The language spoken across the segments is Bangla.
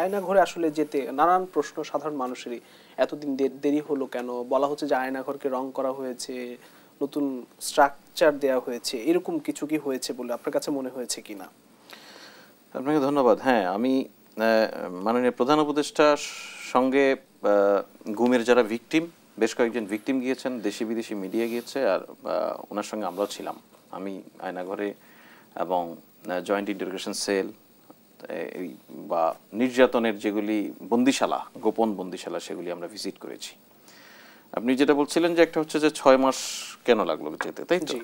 আয়নাঘরে আসলে যেতে নানান প্রশ্ন সাধারণ মানুষেরই। এতদিন দেরি হলো কেন? বলা হচ্ছে যে আয়নাঘরকে রং করা হয়েছে, নতুন স্ট্রাকচার দেয়া হয়েছে, এরকম কিছু কি হয়েছে বলে আপনার কাছে মনে হয়েছে কিনা? আপনাকে ধন্যবাদ। হ্যাঁ, আমি মাননীয় প্রধান উপদেষ্টার সঙ্গে গুমের যারা ভিকটিম, বেশ কয়েকজন ভিকটিম গিয়েছেন, দেশি বিদেশি মিডিয়া গিয়েছে, আর ওনার সঙ্গে আমরাও ছিলাম। আমি আয়নাঘরে এবং জয়েন্ট ইন্টারোগেশন সেল বা নির্যাতনের যেগুলি বন্দিশালা, গোপন বন্দিশালা, সেগুলি আমরা ভিজিট করেছি। আপনি যেটা বলছিলেন যে একটা হচ্ছে যে 6 মাস কেন লাগলো যেতে, তাই তো?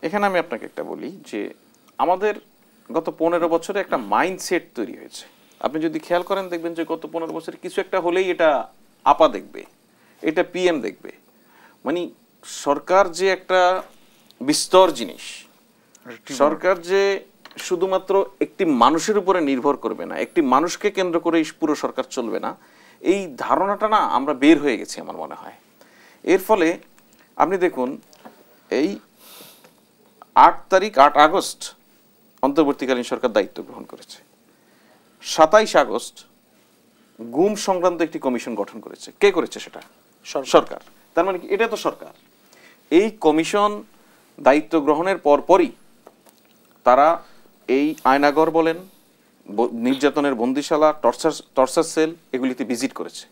এখানে আমি আপনাকে একটা বলি যে আমাদের গত 15 বছরে একটা মাইন্ডসেট তৈরি হয়েছে। আপনি যদি খেয়াল করেন দেখবেন যে গত 15 বছরে কিছু একটা হলেই এটা আপা দেখবে, এটা পিএম দেখবে। মানে সরকার যে একটা বিস্তর জিনিস, সরকার যে শুধুমাত্র একটি মানুষের উপরে নির্ভর করবে না, একটি মানুষকে কেন্দ্র করে পুরো সরকার চলবে না, এই ধারণাটা না আমরা বের হয়ে গেছি আমার মনে হয়। এর ফলে আপনি দেখুন, এই 8 আগস্ট অন্তর্বর্তীকালীন সরকার দায়িত্ব গ্রহণ করেছে। 27 আগস্ট গুম সংক্রান্ত একটি কমিশন গঠন করেছে। কে করেছে সেটা? সরকার। তার মানে কি এটা তো সরকার। এই কমিশন দায়িত্ব গ্রহণের পরপরই তারা এই আয়নাঘর বলেন, নির্যাতনের বন্দিশালা, টর্চার সেল, এগুলিতে ভিজিট করেছে।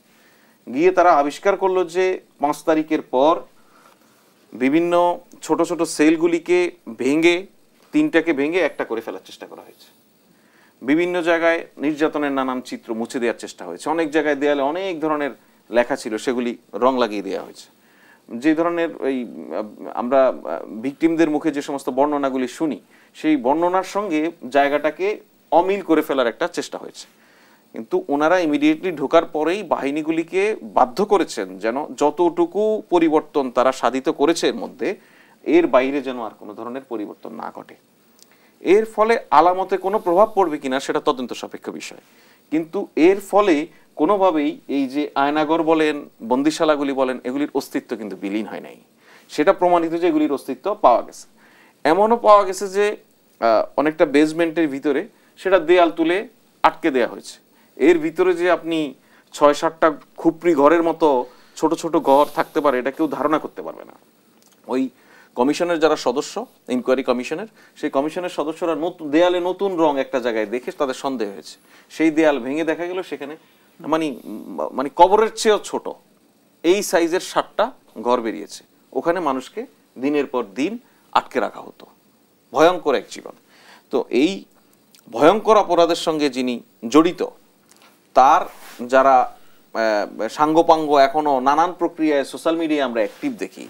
গিয়ে তারা আবিষ্কার করলো যে 5 তারিখের পর বিভিন্ন ছোট ছোট সেলগুলিকে ভেঙে, 3টাকে ভেঙে একটা করে ফেলার চেষ্টা করা হয়েছে। বিভিন্ন জায়গায় নির্যাতনের নানান চিত্র মুছে দেওয়ার চেষ্টা হয়েছে। অনেক জায়গায় দেয়ালে অনেক ধরনের লেখা ছিল, সেগুলি রং লাগিয়ে দেওয়া হয়েছে। যে ধরনের এই আমরা ভিকটিমদের মুখে যে সমস্ত বর্ণনাগুলি শুনি, সেই বর্ণনার সঙ্গে জায়গাটাকে অমিল করে ফেলার একটা চেষ্টা হয়েছে। কিন্তু ওনারা ইমিডিয়েটলি ঢোকার পরেই বাহিনীগুলিকে বাধ্য করেছেন যেন যতটুকু পরিবর্তন তারা সাধিত করেছে এর মধ্যে, এর বাইরে যেন আর কোনো ধরনের পরিবর্তন না ঘটে। এর ফলে আলামতে কোনো প্রভাব পড়বে কিনা সেটা তদন্ত সাপেক্ষ বিষয়, কিন্তু এর ফলে কোনোভাবেই এই যে আয়নাঘর বলেন, বন্দিশালাগুলি বলেন, এগুলির অস্তিত্ব কিন্তু বিলীন হয় নাই। সেটা প্রমাণিত যে এগুলির অস্তিত্ব পাওয়া গেছে। এমনও পাওয়া গেছে যে অনেকটা বেসমেন্টের ভিতরে সেটা দেয়াল তুলে আটকে দেওয়া হয়েছে। এর ভিতরে যে আপনি 6-7টা খুপড়ি ঘরের মতো ছোট ছোট ঘর থাকতে পারে, এটা কেউ ধারণা করতে পারবে না। ওই কমিশনের যারা সদস্য, ইনকোয়ারি কমিশনের, সেই কমিশনের সদস্যরা নতুন দেয়ালে নতুন রং একটা জায়গায় দেখে তাদের সন্দেহ হয়েছে। সেই দেয়াল ভেঙে দেখা গেল সেখানে মানে কবরের চেয়েও ছোট এই সাইজের 7টা ঘর বেরিয়েছে। ওখানে মানুষকে দিনের পর দিন আটকে রাখা হতো। ভয়ঙ্কর এক জীবন। তো এই ভয়ঙ্কর অপরাধের সঙ্গে যিনি জড়িত, তার যারা সাঙ্গপাঙ্গ এখনো নানান প্রক্রিয়ায় সোশ্যাল মিডিয়ায় আমরা অ্যাক্টিভ দেখি,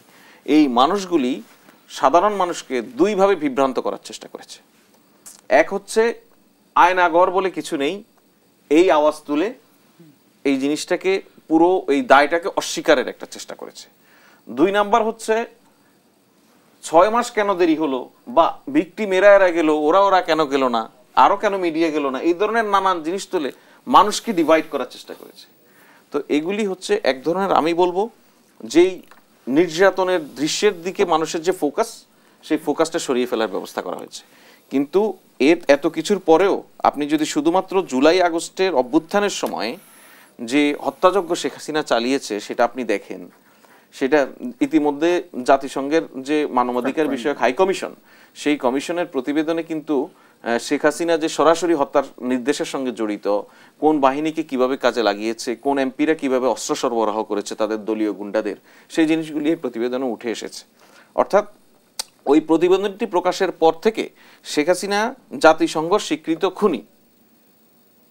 এই মানুষগুলি সাধারণ মানুষকে দুইভাবে বিভ্রান্ত করার চেষ্টা করেছে। এক হচ্ছে আয়নাঘর বলে কিছু নেই, এই আওয়াজ তুলে এই জিনিসটাকে পুরো এই দায়টাকে অস্বীকারের একটা চেষ্টা করেছে। 2 নাম্বার হচ্ছে 6 মাস কেন দেরি হলো, বা ভিকটিম এরা গেল, ওরা কেন গেল না, আরো কেন মিডিয়া গেল না, এই ধরনের নানান জিনিস তুলে মানুষকে ডিভাইড করার চেষ্টা করেছে। তো এগুলি হচ্ছে এক ধরনের, আমি বলবো, যেই নির্যাতনের দৃশ্যের দিকে মানুষের যে ফোকাস, সেই ফোকাসটা সরিয়ে ফেলার ব্যবস্থা করা হয়েছে। কিন্তু এত কিছুর পরেও আপনি যদি শুধুমাত্র জুলাই আগস্টের অভ্যুত্থানের সময় যে হত্যাযজ্ঞ শেখ হাসিনা চালিয়েছে সেটা আপনি দেখেন, সেটা ইতিমধ্যে জাতিসংঘের যে মানবাধিকার বিষয়ক হাই কমিশন, সেই কমিশনের প্রতিবেদনে কিন্তু শেখ হাসিনা যে সরাসরি হত্যার নির্দেশের সঙ্গে জড়িত, কোন বাহিনীকে কিভাবে কাজে লাগিয়েছে, কোন এমপিরা কিভাবে অস্ত্র সরবরাহ করেছে তাদের দলীয় গুন্ডাদের, সেই জিনিসগুলি এই প্রতিবেদনে উঠে এসেছে। অর্থাৎ ওই প্রতিবেদনটি প্রকাশের পর থেকে শেখ হাসিনা জাতিসংঘ স্বীকৃত খুনি,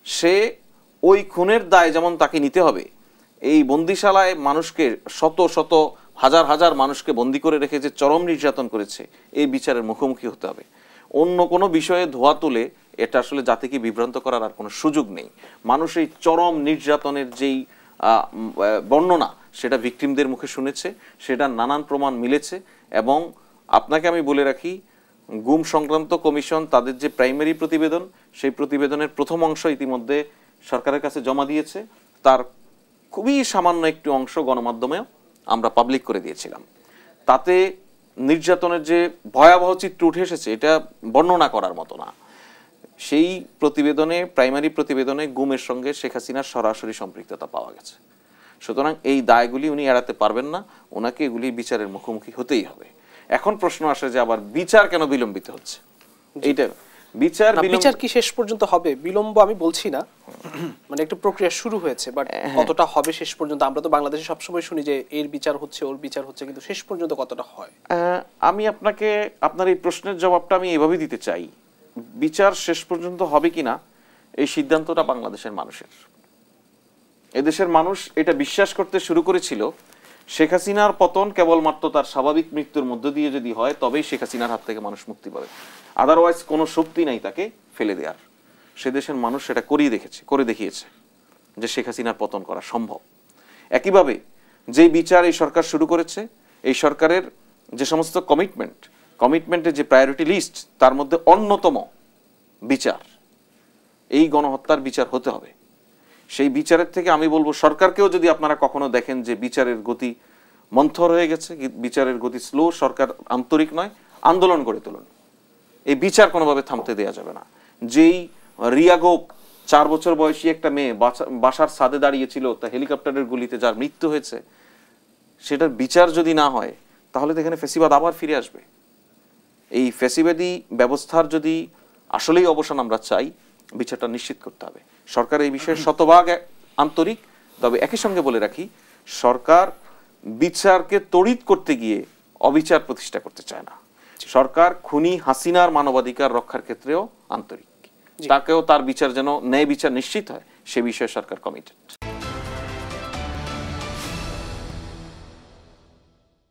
সে ওই খুনের দায় যেমন তাকে নিতে হবে, এই বন্দিশালায় মানুষকে শত শত হাজার হাজার মানুষকে বন্দি করে রেখে যে চরম নির্যাতন করেছে, এই বিচারের মুখোমুখি হতে হবে। অন্য কোনো বিষয়ে ধোয়া তুলে এটা আসলে জাতিকে বিভ্রান্ত করার আর কোনো সুযোগ নেই। মানুষ এই চরম নির্যাতনের যেই বর্ণনা, সেটা ভিকটিমদের মুখে শুনেছে, সেটা নানান প্রমাণ মিলেছে। এবং আপনাকে আমি বলে রাখি, গুম সংক্রান্ত কমিশন তাদের যে প্রাইমারি প্রতিবেদন, সেই প্রতিবেদনের প্রথম অংশ ইতিমধ্যে সরকারের কাছে জমা দিয়েছে। তার খুবই সামান্য একটু অংশ গণমাধ্যমেও আমরা পাবলিক করে দিয়েছিলাম। তাতে নির্যাতনের যে ভয়াবহ চিত্র উঠে এসেছে, এটা বর্ণনা করার মতো না। সেই প্রতিবেদনে, প্রাইমারি প্রতিবেদনে গুমের সঙ্গে শেখ হাসিনার সরাসরি সম্পৃক্ততা পাওয়া গেছে। সুতরাং এই দায়গুলি উনি এড়াতে পারবেন না, ওনাকে এগুলি বিচারের মুখোমুখি হতেই হবে। এখন প্রশ্ন আসে যে আবার বিচার কেন বিলম্বিত হচ্ছে? এইটা বিচার কি শেষ পর্যন্ত হবে? বিলম্ব আমি বলছি না, মানে একটা প্রক্রিয়া শুরু হয়েছে, বাট কতটা হবে শেষ পর্যন্ত? আমরা তো বাংলাদেশে সবসময় শুনি যে এর বিচার হচ্ছে, ওর বিচার হচ্ছে, কিন্তু শেষ পর্যন্ত কতটা হয়? আমি আপনাকে আপনার এই প্রশ্নের জবাবটা আমি এভাবে দিতে চাই, বিচার শেষ পর্যন্ত হবে কিনা এই সিদ্ধান্তটা বাংলাদেশের মানুষের। এদেশের মানুষ এটা বিশ্বাস করতে শুরু করেছিল শেখ হাসিনার পতন কেবলমাত্র তার স্বাভাবিক মৃত্যুর মধ্য দিয়ে যদি হয় তবেই শেখ হাসিনার হাত থেকে মানুষ মুক্তি পাবে, আদারওয়াইজ কোনো শক্তি নাই তাকে ফেলে দেওয়ার। সে দেশের মানুষ সেটা করে দেখিয়েছে যে শেখ হাসিনার পতন করা সম্ভব। একইভাবে যে বিচার এই সরকার শুরু করেছে, এই সরকারের যে সমস্ত কমিটমেন্টের যে প্রায়োরিটি লিস্ট, তার মধ্যে অন্যতম বিচার, এই গণহত্যার বিচার হতে হবে। সেই বিচারের থেকে আমি বলবো সরকারকেও যদি আপনারা কখনো দেখেন যে বিচারের গতি মন্থর হয়ে গেছে, বিচারের গতি স্লো, সরকার আন্তরিক নয়, আন্দোলন গড়ে তুলুন। এই বিচার কোনোভাবে থামতে দেওয়া যাবে না। যেই রিয়া গোপ 4 বছর বয়সী একটা মেয়ে বাসার ছাদে দাঁড়িয়েছিল, তা হেলিকপ্টারের গুলিতে যার মৃত্যু হয়েছে, সেটার বিচার যদি না হয় তাহলে তো এখানে ফ্যাসিবাদ আবার ফিরে আসবে। এই ফ্যাসিবাদী ব্যবস্থার যদি আসলেই অবসান আমরা চাই, বিচারটা নিশ্চিত করতে হবে। সরকার এই বিষয়ে শতভাগ আন্তরিক, তবে একই সঙ্গে বলে রাখি, সরকার বিচারকে তড়িৎ করতে গিয়ে অবিচার প্রতিষ্ঠা করতে চায় না। সরকার খুনি হাসিনার মানবাধিকার রক্ষার ক্ষেত্রেও আন্তরিক, তাকেও তার বিচার যেন ন্যায় বিচার নিশ্চিত হয় সে বিষয়ে সরকার কমিটেড।